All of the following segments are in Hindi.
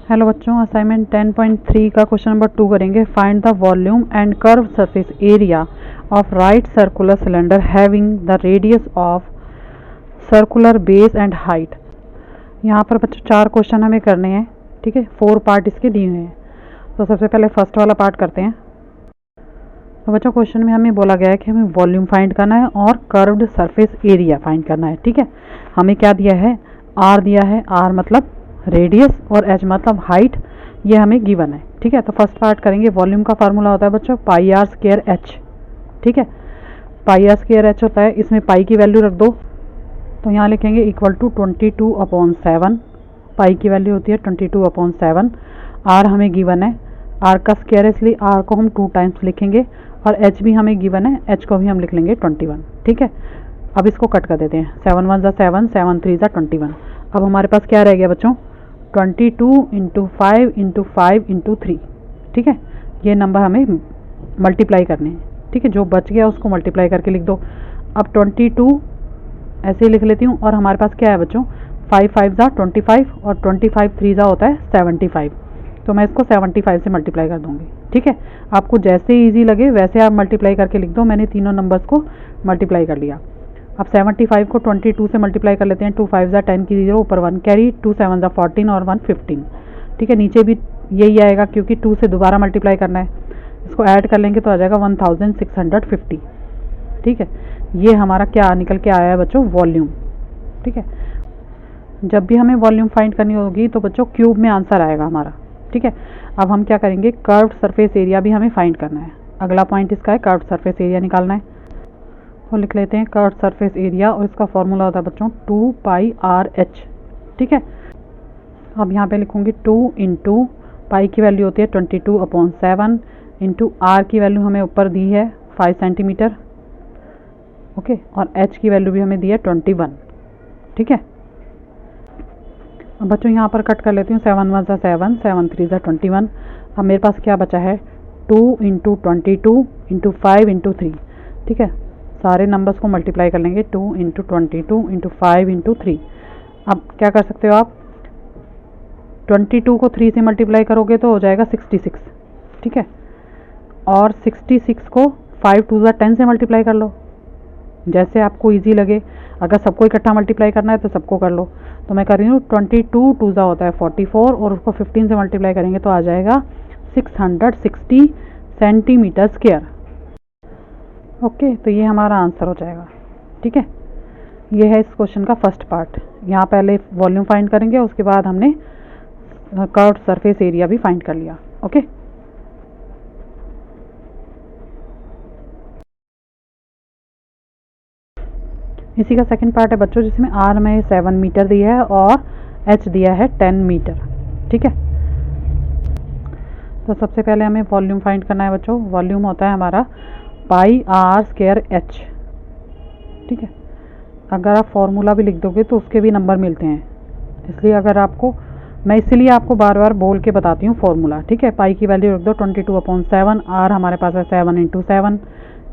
हेलो बच्चों, असाइनमेंट 10.3 का क्वेश्चन नंबर 2 करेंगे। Find the volume and curve surface area of right circular cylinder having the radius of circular base and height. यहाँ पर बच्चों 4 क्वेश्चन हमें करने हैं, ठीक है। 4 पार्ट इसके दिए हुए हैं। तो सबसे पहले फर्स्ट वाला पार्ट करते हैं। तो बच्चों क्वेश्चन में हमें बोला गया है कि हमें वॉल्यूम फाइंड करना है और कर्व्ड सरफेस एरिया फाइंड करना है, ठीक है। हमें क्या दिया है, आर दिया है, आर मतलब रेडियस और एच मतलब हाइट, ये हमें गिवन है, ठीक है। तो फर्स्ट पार्ट करेंगे। वॉल्यूम का फार्मूला होता है बच्चों पाई आर स्क्वायर एच, ठीक है। पाई आर स्क्वायर एच होता है, इसमें पाई की वैल्यू रख दो, तो यहाँ लिखेंगे इक्वल टू 22/7। पाई की वैल्यू होती है 22/7। आर हमें गिवन है, आर का स्क्वायर है इसलिए आर को हम 2 टाइम्स लिखेंगे, और एच भी हमें गिवन है, एच को भी हम लिख लेंगे 21, ठीक है। अब इसको कट कर देते हैं। 7 1 7, 7 3 21। अब हमारे पास क्या रह गया बच्चों, 22 × 5 × 5 × 3, ठीक है। ये नंबर हमें मल्टीप्लाई करने हैं, ठीक है। जो बच गया उसको मल्टीप्लाई करके लिख दो। अब 22 ऐसे ही लिख लेती हूँ, और हमारे पास क्या है बच्चों, 5 5 25 और 25 3 होता है 75। तो मैं इसको 75 से मल्टीप्लाई कर दूँगी, ठीक है। आपको जैसे ईजी लगे वैसे आप मल्टीप्लाई करके लिख दो। मैंने तीनों नंबर्स को मल्टीप्लाई कर लिया। अब 75 को 22 से मल्टीप्लाई कर लेते हैं। 2 5 10 की 0, ऊपर 1 कैरी, 2 7 14 और 1 15, ठीक है। नीचे भी यही आएगा क्योंकि 2 से दोबारा मल्टीप्लाई करना है। इसको ऐड कर लेंगे तो आ जाएगा 1650, ठीक है। ये हमारा क्या निकल के आया है बच्चों, वॉल्यूम, ठीक है। जब भी हमें वॉल्यूम फाइंड करनी होगी तो बच्चों क्यूब में आंसर आएगा हमारा, ठीक है। अब हम क्या करेंगे, कर्व्ड सरफेस एरिया भी हमें फाइंड करना है। अगला पॉइंट इसका है कर्व्ड सरफेस एरिया निकालना है। तो लिख लेते हैं कर्व्ड सरफेस एरिया, और इसका फॉर्मूला होता है बच्चों 2πRh, ठीक है। अब यहाँ पे लिखूंगी 2 × पाई की वैल्यू होती है 22/7 इंटू आर की वैल्यू हमें ऊपर दी है 5 सेंटीमीटर, ओके। और एच की वैल्यू भी हमें दी है 21, ठीक है। अब बच्चों यहाँ पर कट कर लेती हूँ। 7 1 7, 7 3 21। अब मेरे पास क्या बचा है, 2 × 22 × 5 × 3, ठीक है। सारे नंबर्स को मल्टीप्लाई कर लेंगे। 2 × 22 × 5 × 3। अब क्या कर सकते हो आप, 22 को 3 से मल्टीप्लाई करोगे तो हो जाएगा 66, ठीक है। और 66 को 5 2 10 से मल्टीप्लाई कर लो, जैसे आपको इजी लगे। अगर सबको इकट्ठा मल्टीप्लाई करना है तो सबको कर लो। तो मैं कर रही हूँ 22 2 होता है 44, और उसको 15 से मल्टीप्लाई करेंगे तो आ जाएगा 660 सेंटीमीटर स्क्वायर, ओके। तो ये हमारा आंसर हो जाएगा, ठीक है। ये है इस क्वेश्चन का फर्स्ट पार्ट। यहाँ पहले वॉल्यूम फाइंड करेंगे, उसके बाद हमने कर्व्ड सरफेस एरिया भी फाइंड कर लिया, ओके। इसी का सेकंड पार्ट है बच्चों, जिसमें आर में 7 मीटर दिया है और एच दिया है 10 मीटर, ठीक है। तो सबसे पहले हमें वॉल्यूम फाइंड करना है बच्चों। वॉल्यूम होता है हमारा पाई आर स्क्वायर एच, ठीक है। अगर आप फॉर्मूला भी लिख दोगे तो उसके भी नंबर मिलते हैं, इसलिए अगर आपको, मैं इसीलिए आपको बार बार बोल के बताती हूँ फॉर्मूला, ठीक है। पाई की वैल्यू रख दो 22/7। आर हमारे पास है 7 × 7,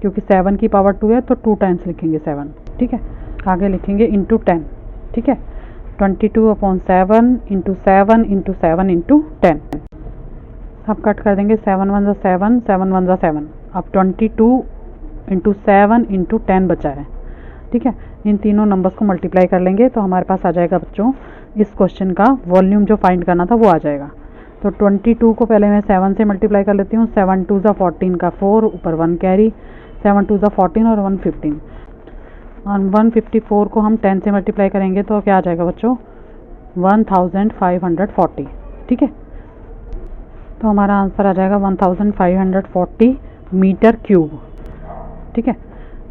क्योंकि 7 की पावर 2 है तो 2 टाइम्स लिखेंगे 7, ठीक है। आगे लिखेंगे इंटू 10, ठीक है। 22/7 × 7 × 7 × 10। अब कट कर देंगे। 7 1 7, 7 1 7। अब 22 × 7 × 10 बचा है, ठीक है। इन तीनों नंबर्स को मल्टीप्लाई कर लेंगे तो हमारे पास आ जाएगा बच्चों, इस क्वेश्चन का वॉल्यूम जो फाइंड करना था वो आ जाएगा। तो 22 को पहले मैं 7 से मल्टीप्लाई कर लेती हूँ। 7 2 14 का 4, ऊपर 1 कैरी, 7 2 14 और 1 15। और 154 को हम 10 से मल्टीप्लाई करेंगे तो क्या आ जाएगा बच्चों, 1540, ठीक है। तो हमारा आंसर आ जाएगा 1540 मीटर क्यूब, ठीक है।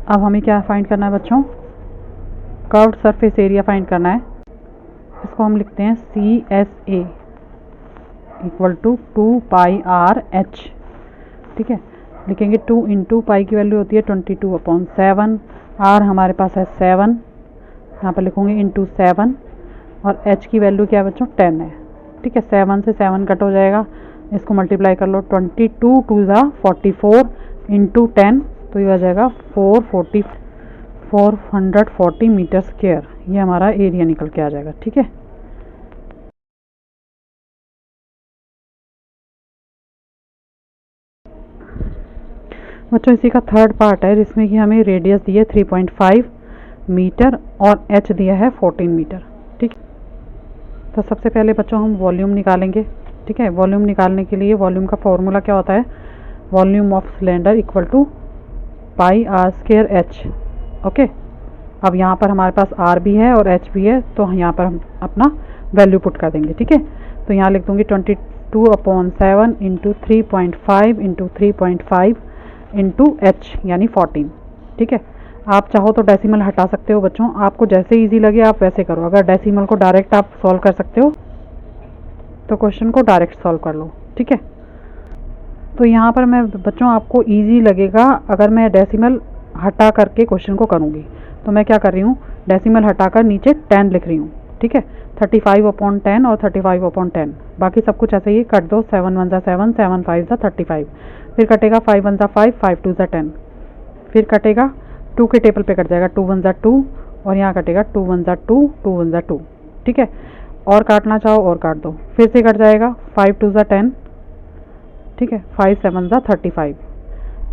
अब हमें क्या फाइंड करना है बच्चों, कर्व्ड सरफेस एरिया फाइंड करना है। इसको हम लिखते हैं CSA इक्वल टू 2πRh, ठीक है। लिखेंगे 2 × पाई की वैल्यू होती है 22/7। आर हमारे पास है 7, यहाँ पर लिखूँगी इंटू 7, और एच की वैल्यू क्या है बच्चों, 10 है, ठीक है। 7 से 7 कट हो जाएगा, इसको मल्टीप्लाई कर लो। 22 2 44 इंटू 10, तो ये आ जाएगा 440 मीटर स्क्वायर। ये हमारा एरिया निकल के आ जाएगा, ठीक है। बच्चों इसी का थर्ड पार्ट है जिसमें कि हमें रेडियस दी है 3.5 मीटर और एच दिया है 14 मीटर। ठीक, तो सबसे पहले बच्चों हम वॉल्यूम निकालेंगे। ठीक है, वॉल्यूम निकालने के लिए वॉल्यूम का फॉर्मूला क्या होता है, volume of cylinder equal to pi r square h. Okay, अब यहाँ पर हमारे पास आर भी है और एच भी है, तो यहाँ पर हम अपना वैल्यू पुट कर देंगे। ठीक है, तो यहाँ लिख दूंगी 22/7 इंटू 3.5 इंटू 3.5 इंटू एच यानी 14। ठीक है, आप चाहो तो डेसिमल हटा सकते हो बच्चों, आपको जैसे इजी लगे आप वैसे करो। अगर डेसिमल को डायरेक्ट आप सॉल्व कर सकते हो तो क्वेश्चन को डायरेक्ट सॉल्व कर लो। ठीक है, तो यहाँ पर मैं बच्चों आपको इजी लगेगा अगर मैं डेसिमल हटा करके क्वेश्चन को करूँगी। तो मैं क्या कर रही हूँ, डेसिमल हटाकर नीचे 10 लिख रही हूँ। ठीक है, 35/10 और 35/10, बाकी सब कुछ ऐसे ही कट दो। 7 1 7, 7 5 35, फिर कटेगा 5 1 5, 5 2 10, फिर कटेगा 2 के टेबल पे कट जाएगा, 2 1 2 और यहाँ कटेगा 2 1 2, 2 1 2। ठीक है, और काटना चाहो और काट दो, फिर से कट जाएगा 5 2 10। ठीक है, 5 7 35,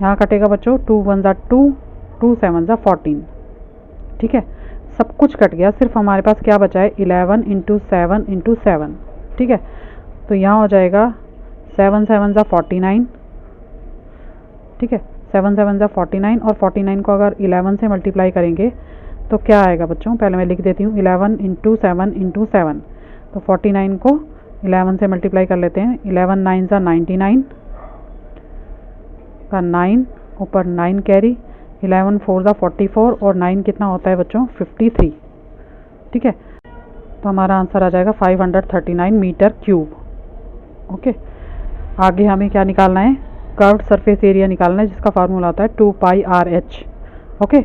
यहाँ कटेगा बच्चों 2 1 2, 2 7 14। ठीक है, सब कुछ कट गया, सिर्फ हमारे पास क्या बचा है 11 इंटू 7 इंटू 7। ठीक है, तो यहाँ हो जाएगा 7 7 49। ठीक है, 7 7 49 और 49 को अगर 11 से मल्टीप्लाई करेंगे तो क्या आएगा बच्चों, पहले मैं लिख देती हूँ 11 इंटू 7 इंटू 7। तो 49 को 11 से मल्टीप्लाई कर लेते हैं, 11 9 99 का 9 ऊपर 9 कैरी, 11 4 44 और 9 कितना होता है बच्चों 53। ठीक है, तो हमारा आंसर आ जाएगा 539 मीटर क्यूब। ओके, आगे हमें क्या निकालना है, कर्व्ड सरफेस एरिया निकालना है जिसका फार्मूला होता है 2 पाई आर एच। ओके,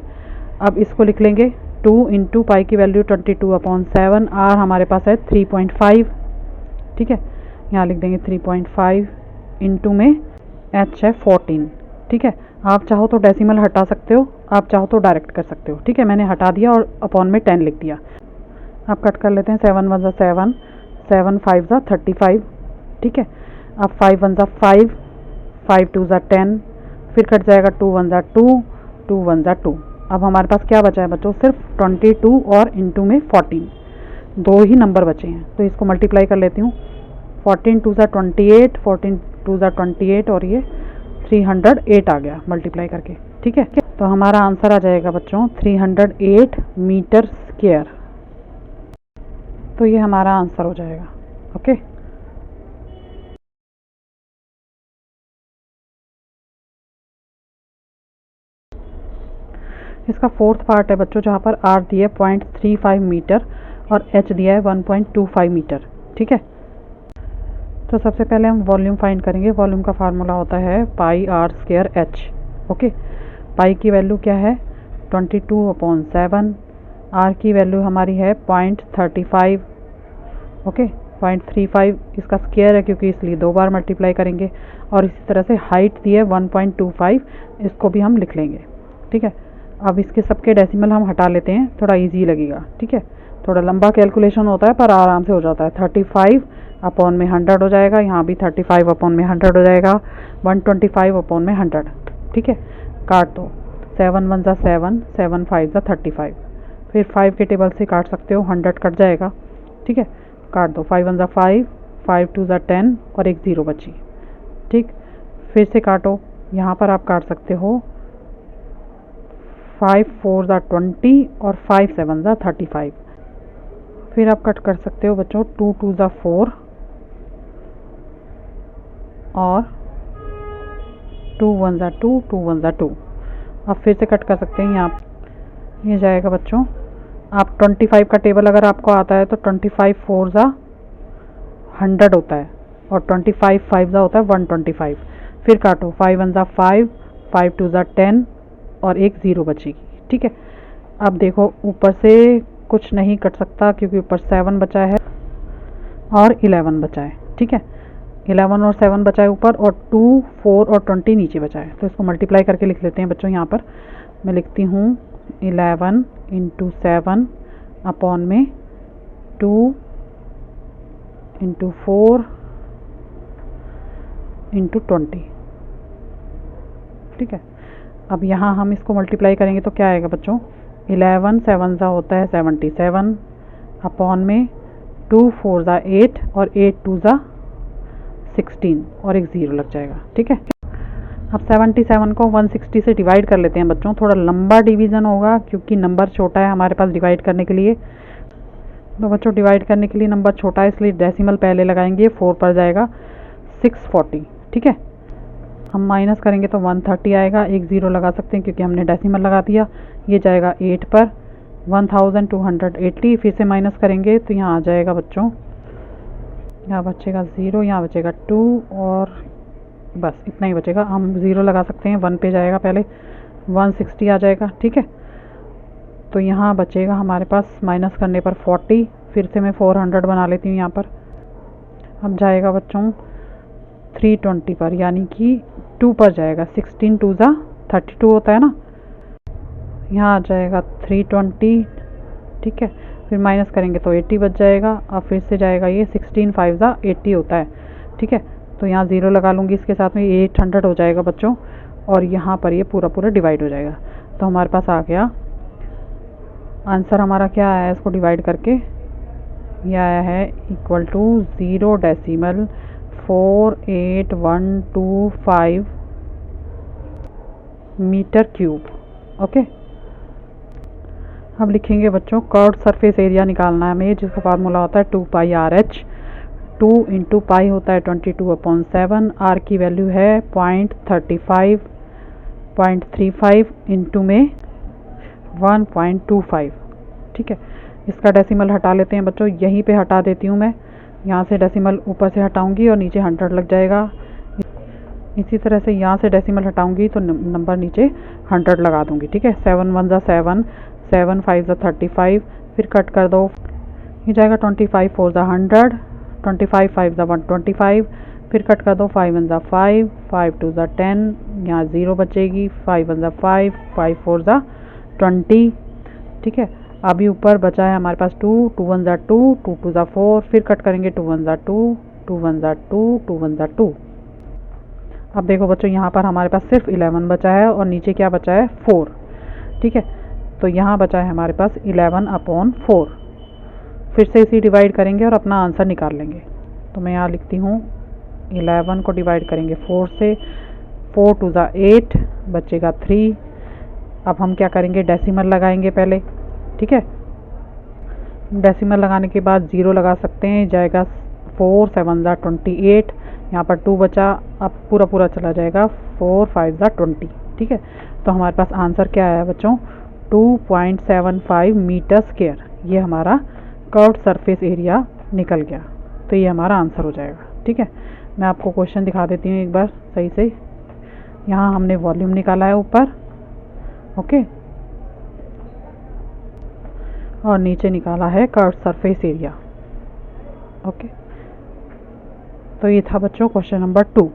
अब इसको लिख लेंगे 2 इंटू पाई की वैल्यू 22/7, आर हमारे पास है 3.5। ठीक है, यहाँ लिख देंगे 3.5 इंटू में एच है 14। ठीक है, आप चाहो तो डेसिमल हटा सकते हो, आप चाहो तो डायरेक्ट कर सकते हो। ठीक है, मैंने हटा दिया और अपॉन में 10 लिख दिया। आप कट कर लेते हैं, 7 1 7, 7 5 35। ठीक है, अब 5 1 5, 5 2 10, फिर कट जाएगा 2 1 2, 2 1 2। अब हमारे पास क्या बचा है बच्चों, सिर्फ 22 और इंटू में 14, दो ही नंबर बचे हैं, तो इसको मल्टीप्लाई कर लेती हूँ। 14 2 28, 14 2 28 और ये 308 आ गया मल्टीप्लाई करके। ठीक है, तो हमारा आंसर आ जाएगा बच्चों 308 मीटर स्क्वायर। तो ये हमारा आंसर हो जाएगा। ओके, इसका फोर्थ पार्ट है बच्चों जहाँ पर आर दिया है 0.35 मीटर और एच दिया है 1.25 मीटर। ठीक है, तो सबसे पहले हम वॉल्यूम फाइंड करेंगे। वॉल्यूम का फार्मूला होता है पाई आर स्क्वायर एच। ओके, पाई की वैल्यू क्या है 22/7, आर की वैल्यू हमारी है 0.35। ओके, 0.35 इसका स्क्वायर है क्योंकि इसलिए दो बार मल्टीप्लाई करेंगे, और इसी तरह से हाइट दी है 1.25, इसको भी हम लिख लेंगे। ठीक है, अब इसके सबके डेसिमल हम हटा लेते हैं, थोड़ा इजी लगेगा। ठीक है, थोड़ा लंबा कैलकुलेशन होता है पर आराम से हो जाता है। 35/100 हो जाएगा, यहाँ भी 35/100 हो जाएगा, 125/100। ठीक है, काट दो, 7 1 7, 7 5 35, फिर 5 के टेबल से काट सकते हो, 100 कट जाएगा। ठीक है, काट दो, 5 1 5, 5 2 10 और एक 0 बची। ठीक, फिर से काटो, यहाँ पर आप काट सकते हो 5 4 20 और 5 7 35। फिर आप कट कर सकते हो बच्चों 2 2 4 और 2 1 2, 2 1 2। अब फिर से कट कर सकते हैं, यहाँ ये जाएगा बच्चों। आप 25 का टेबल अगर आपको आता है तो 25 4 100 होता है और 25 5 होता है 125। फिर काटो, 5 1 5, 5 2 10 और एक 0 बचेगी। ठीक है, अब देखो ऊपर से कुछ नहीं कट सकता क्योंकि ऊपर 7 बचा है और 11 बचा है। ठीक है, 11 और 7 बचा है ऊपर, और 2 4 और 20 नीचे बचा है, तो इसको मल्टीप्लाई करके लिख लेते हैं बच्चों। यहाँ पर मैं लिखती हूँ 11 इंटू 7 अपॉन में 2 इंटू 4 इंटू 20। ठीक है, अब यहाँ हम इसको मल्टीप्लाई करेंगे तो क्या आएगा बच्चों, 11 7 ज़ा होता है 77 अपॉन में 2 4 ज़ा 8 और 8 2 ज़ा 16 और एक ज़ीरो लग जाएगा। ठीक है, अब 77 को 160 से डिवाइड कर लेते हैं बच्चों। थोड़ा लंबा डिवीज़न होगा क्योंकि नंबर छोटा है हमारे पास डिवाइड करने के लिए। तो बच्चों डिवाइड करने के लिए नंबर छोटा है इसलिए डेसिमल पहले लगाएंगे, 4 पर जाएगा 640। ठीक है, हम माइनस करेंगे तो 130 आएगा, एक ज़ीरो लगा सकते हैं क्योंकि हमने डेसिमल लगा दिया। ये जाएगा 8 पर 1280, फिर से माइनस करेंगे तो यहाँ आ जाएगा बच्चों, यहाँ बचेगा 0, यहाँ बचेगा 2 और बस इतना ही बचेगा। हम ज़ीरो लगा सकते हैं, 1 पे जाएगा पहले, 160 आ जाएगा। ठीक है, तो यहाँ बचेगा हमारे पास माइनस करने पर 40, फिर से मैं 400 बना लेती हूँ यहाँ पर। अब जाएगा बच्चों 320 पर, यानी कि 2 पर जाएगा, 16 2 ज़ा 32 होता है ना, यहाँ आ जाएगा 320। ठीक है, फिर माइनस करेंगे तो 80 बच जाएगा। अब फिर से जाएगा ये 16 5 ज़ा 80 होता है। ठीक है, तो यहाँ ज़ीरो लगा लूँगी, इसके साथ में 800 हो जाएगा बच्चों, और यहाँ पर ये पूरा डिवाइड हो जाएगा। तो हमारे पास आ गया आंसर, हमारा क्या आया है इसको डिवाइड करके, ये आया है equal to 0.48125 metre cube. Okay, अब लिखेंगे बच्चों कर्व्ड सरफेस एरिया निकालना है हमें, जिसका फार्मूला होता है 2 पाई आर एच। 2 इंटू पाई होता है 22/7, आर की वैल्यू है 0.35 इंटू में 1.25। ठीक है, इसका डेसिमल हटा लेते हैं बच्चों, यहीं पे हटा देती हूँ मैं, यहाँ से डेसिमल ऊपर से हटाऊंगी और नीचे 100 लग जाएगा। इसी तरह से यहाँ से डेसिमल हटाऊंगी तो नंबर नीचे 100 लगा दूंगी। ठीक है, 7 1 ज़ा 7, 7 5 ज़ा 35, फिर कट कर दो, ये जाएगा 25 4 ज़ा 100, 25 5 ज़ा 125, फिर कट कर दो, 5 1 ज़ा 5, 5 2 ज़ा 10, यहाँ 0 बचेगी, 5 1 ज़ा 5, 5 4 ज़ा 20। ठीक है, अभी ऊपर बचा है हमारे पास 2 2 1 ज़ा 2, 2 2 ज़ा 4, फिर कट करेंगे 2 1 ज़ा 2, 2 1 ज़ा 2, 2 1 ज़ा 2। अब देखो बच्चों यहाँ पर हमारे पास सिर्फ 11 बचा है और नीचे क्या बचा है 4। ठीक है, तो यहाँ बचा है हमारे पास 11/4। फिर से इसी डिवाइड करेंगे और अपना आंसर निकाल लेंगे। तो मैं यहाँ लिखती हूँ 11 को डिवाइड करेंगे 4 से, 4 2 ज़ा 8, बचेगा 3। अब हम क्या करेंगे, डेसिमल लगाएंगे पहले। ठीक है, डेसिमल लगाने के बाद 0 लगा सकते हैं, जाएगा 4 7 ज़ा 28, यहाँ पर 2 बचा, अब पूरा चला जाएगा 4 5 ज़ा 20। ठीक है, तो हमारे पास आंसर क्या आया बच्चों, 2.75 मीटर स्क्वायर। ये हमारा कर्व्ड सरफेस एरिया निकल गया, तो ये हमारा आंसर हो जाएगा। ठीक है, मैं आपको क्वेश्चन दिखा देती हूँ एक बार सही से। यहाँ हमने वॉल्यूम निकाला है ऊपर, ओके, और नीचे निकाला है कर्व्ड सरफेस एरिया। ओके, तो ये था बच्चों क्वेश्चन नंबर 2।